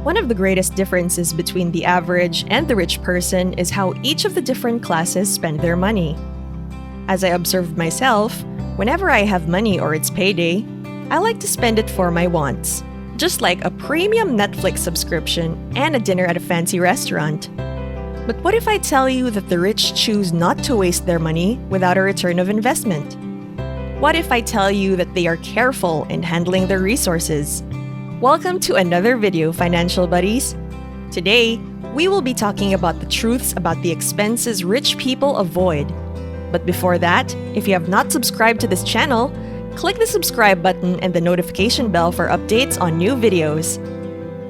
One of the greatest differences between the average and the rich person is how each of the different classes spend their money. As I observed myself, whenever I have money or it's payday, I like to spend it for my wants, just like a premium Netflix subscription and a dinner at a fancy restaurant. But what if I tell you that the rich choose not to waste their money without a return of investment? What if I tell you that they are careful in handling their resources? Welcome to another video, financial buddies. Today, we will be talking about the truths about the expenses rich people avoid. But before that, if you have not subscribed to this channel, click the subscribe button and the notification bell for updates on new videos.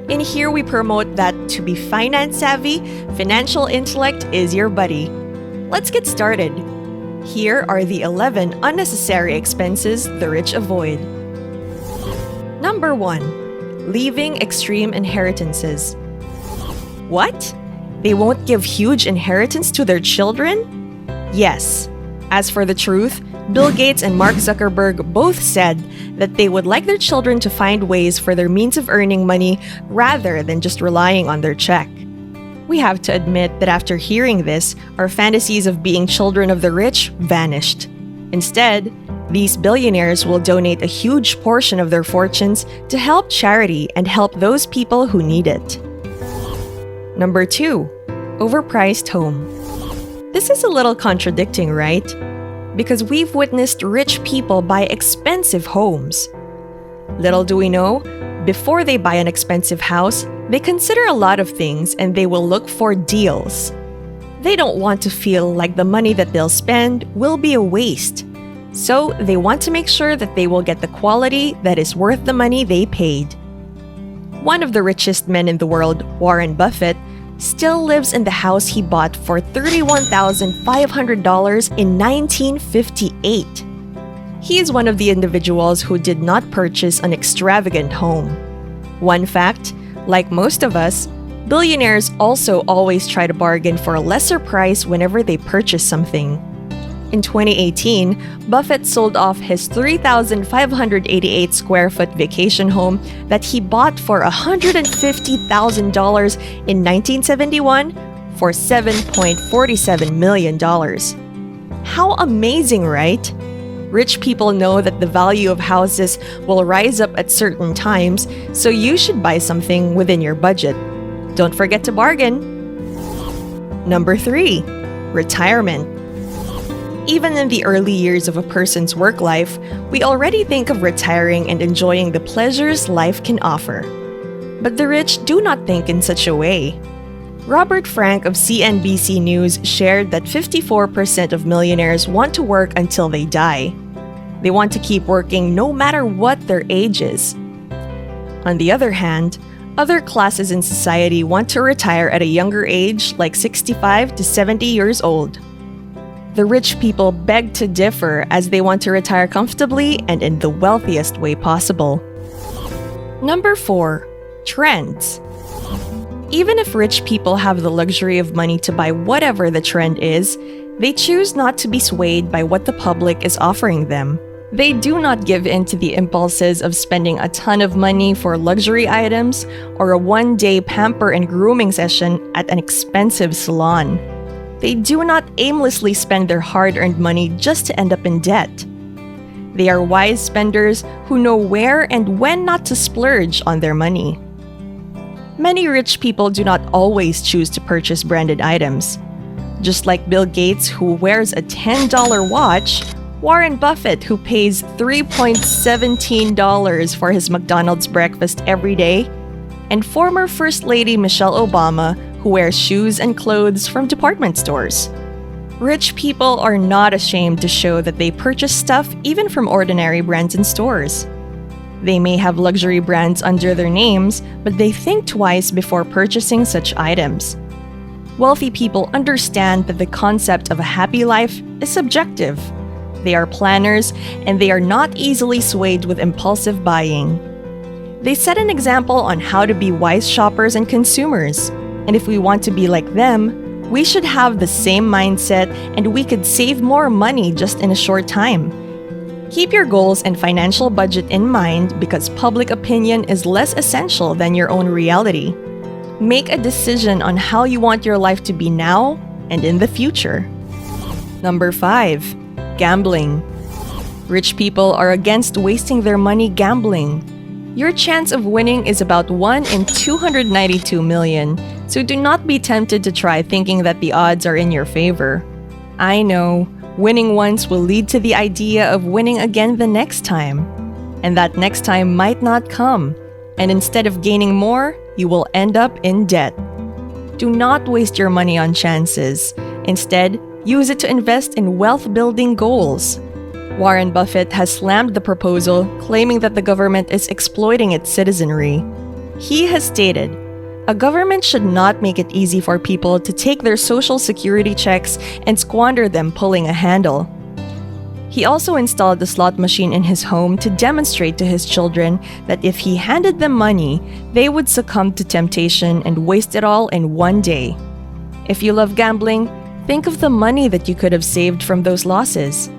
In here, we promote that to be finance savvy, financial intellect is your buddy. Let's get started. Here are the 11 unnecessary expenses the rich avoid. Number 1. Leaving extreme inheritances. What? They won't give huge inheritance to their children? Yes. As for the truth, Bill Gates and Mark Zuckerberg both said that they would like their children to find ways for their means of earning money rather than just relying on their check. We have to admit that after hearing this, our fantasies of being children of the rich vanished. Instead, these billionaires will donate a huge portion of their fortunes to help charity and help those people who need it. Number 2. Overpriced home. This is a little contradicting, right? Because we've witnessed rich people buy expensive homes. Little do we know, before they buy an expensive house, they consider a lot of things and they will look for deals. They don't want to feel like the money that they'll spend will be a waste. So they want to make sure that they will get the quality that is worth the money they paid. One of the richest men in the world, Warren Buffett, still lives in the house he bought for $31,500 in 1958. He is one of the individuals who did not purchase an extravagant home. One fact, like most of us, billionaires also always try to bargain for a lesser price whenever they purchase something. In 2018, Buffett sold off his 3,588 square foot vacation home that he bought for $150,000 in 1971 for $7.47 million. How amazing, right? Rich people know that the value of houses will rise up at certain times, so you should buy something within your budget. Don't forget to bargain. Number 3. Retirement. Even in the early years of a person's work life, we already think of retiring and enjoying the pleasures life can offer. But the rich do not think in such a way. Robert Frank of CNBC News shared that 54% of millionaires want to work until they die. They want to keep working no matter what their age is. On the other hand, other classes in society want to retire at a younger age, like 65 to 70 years old. The rich people beg to differ as they want to retire comfortably and in the wealthiest way possible. Number 4. Trends. Even if rich people have the luxury of money to buy whatever the trend is, they choose not to be swayed by what the public is offering them. They do not give in to the impulses of spending a ton of money for luxury items or a one-day pamper and grooming session at an expensive salon. They do not aimlessly spend their hard-earned money just to end up in debt. They are wise spenders who know where and when not to splurge on their money. Many rich people do not always choose to purchase branded items. Just like Bill Gates, who wears a $10 watch, Warren Buffett, who pays $3.17 for his McDonald's breakfast every day, and former First Lady Michelle Obama, who wears shoes and clothes from department stores. Rich people are not ashamed to show that they purchase stuff even from ordinary brands and stores. They may have luxury brands under their names, but they think twice before purchasing such items. Wealthy people understand that the concept of a happy life is subjective. They are planners, and they are not easily swayed with impulsive buying. They set an example on how to be wise shoppers and consumers. And if we want to be like them, we should have the same mindset and we could save more money just in a short time. Keep your goals and financial budget in mind because public opinion is less essential than your own reality. Make a decision on how you want your life to be now and in the future. Number 5. Gambling. Rich people are against wasting their money gambling. Your chance of winning is about 1 in 292 million, so do not be tempted to try thinking that the odds are in your favor. I know, winning once will lead to the idea of winning again the next time. And that next time might not come, and instead of gaining more, you will end up in debt. Do not waste your money on chances. Instead, use it to invest in wealth-building goals. Warren Buffett has slammed the proposal, claiming that the government is exploiting its citizenry. He has stated, "A government should not make it easy for people to take their social security checks and squander them pulling a handle." He also installed a slot machine in his home to demonstrate to his children that if he handed them money, they would succumb to temptation and waste it all in one day. If you love gambling, think of the money that you could have saved from those losses.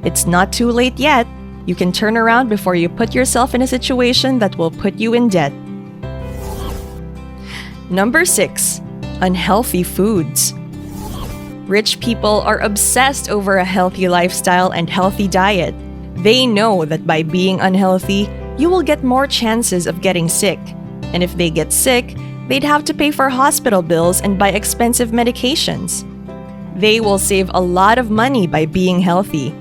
It's not too late yet. You can turn around before you put yourself in a situation that will put you in debt. Number 6. Unhealthy foods. Rich people are obsessed over a healthy lifestyle and healthy diet. They know that by being unhealthy, you will get more chances of getting sick. And if they get sick, they'd have to pay for hospital bills and buy expensive medications. They will save a lot of money by being healthy.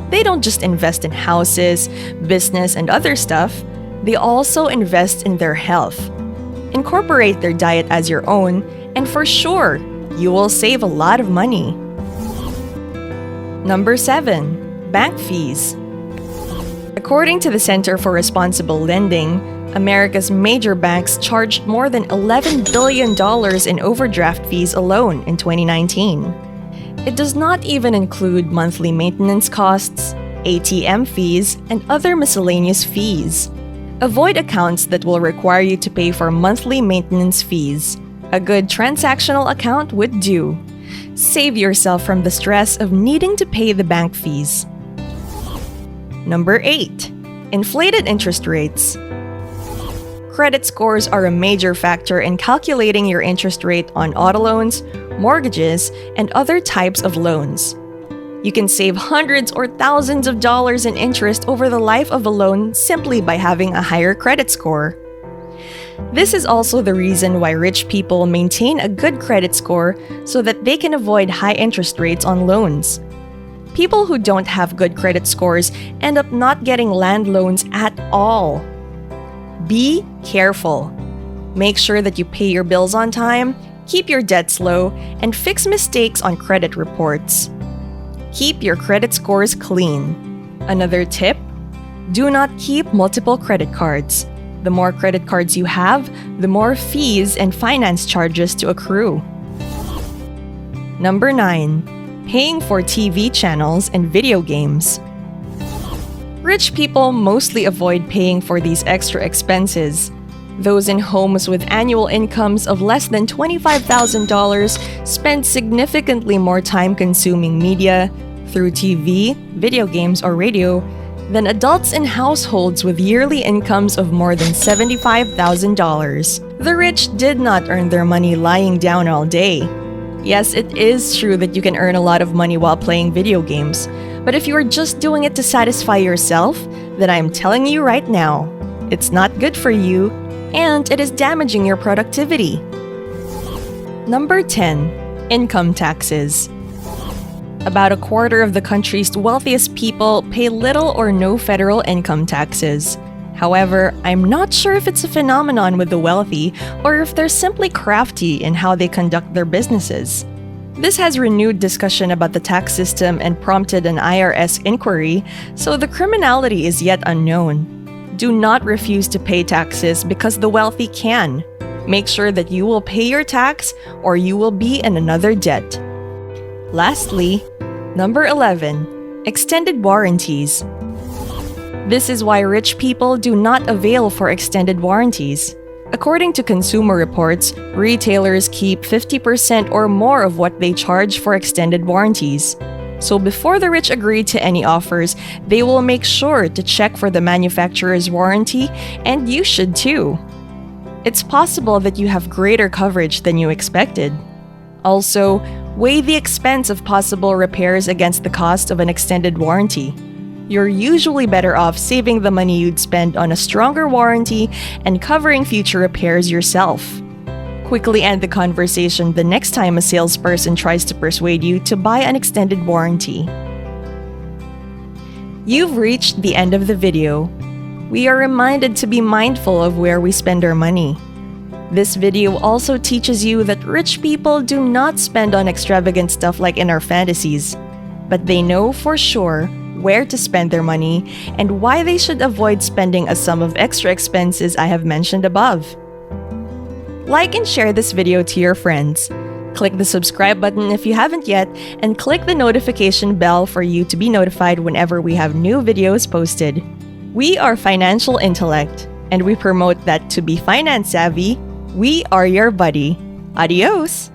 They don't just invest in houses, business, and other stuff. They also invest in their health. Incorporate their diet as your own, and for sure, you will save a lot of money. Number 7. Bank fees. According to the Center for Responsible Lending, America's major banks charged more than $11 billion in overdraft fees alone in 2019. It does not even include monthly maintenance costs, ATM fees, and other miscellaneous fees. Avoid accounts that will require you to pay for monthly maintenance fees. A good transactional account would do. Save yourself from the stress of needing to pay the bank fees. Number 8. Inflated interest rates. Credit scores are a major factor in calculating your interest rate on auto loans, mortgages, and other types of loans. You can save hundreds or thousands of dollars in interest over the life of a loan simply by having a higher credit score. This is also the reason why rich people maintain a good credit score so that they can avoid high interest rates on loans. People who don't have good credit scores end up not getting land loans at all. Be careful. Make sure that you pay your bills on time, keep your debts low, and fix mistakes on credit reports. Keep your credit scores clean. Another tip: do not keep multiple credit cards. The more credit cards you have, the more fees and finance charges to accrue. Number 9. Paying for TV channels and video games. Rich people mostly avoid paying for these extra expenses. Those in homes with annual incomes of less than $25,000 spend significantly more time consuming media through TV, video games, or radio than adults in households with yearly incomes of more than $75,000. The rich did not earn their money lying down all day. Yes, it is true that you can earn a lot of money while playing video games, but if you are just doing it to satisfy yourself, then I am telling you right now, it's not good for you, and it is damaging your productivity. Number 10. Income taxes. About a quarter of the country's wealthiest people pay little or no federal income taxes. However, I'm not sure if it's a phenomenon with the wealthy or if they're simply crafty in how they conduct their businesses. This has renewed discussion about the tax system and prompted an IRS inquiry, so the criminality is yet unknown. Do not refuse to pay taxes because the wealthy can. Make sure that you will pay your tax or you will be in another debt. Lastly, number 11. Extended warranties. This is why rich people do not avail for extended warranties. According to Consumer Reports, retailers keep 50% or more of what they charge for extended warranties. So before the rich agree to any offers, they will make sure to check for the manufacturer's warranty, and you should too. it's possible that you have greater coverage than you expected. Also, weigh the expense of possible repairs against the cost of an extended warranty. You're usually better off saving the money you'd spend on a stronger warranty and covering future repairs yourself. Quickly end the conversation the next time a salesperson tries to persuade you to buy an extended warranty. You've reached the end of the video. We are reminded to be mindful of where we spend our money. This video also teaches you that rich people do not spend on extravagant stuff like in our fantasies, but they know for sure where to spend their money and why they should avoid spending a sum of extra expenses I have mentioned above. Like and share this video to your friends. Click the subscribe button if you haven't yet, and click the notification bell for you to be notified whenever we have new videos posted. We are Financial Intellect, and we promote that to be finance savvy, we are your buddy. Adios!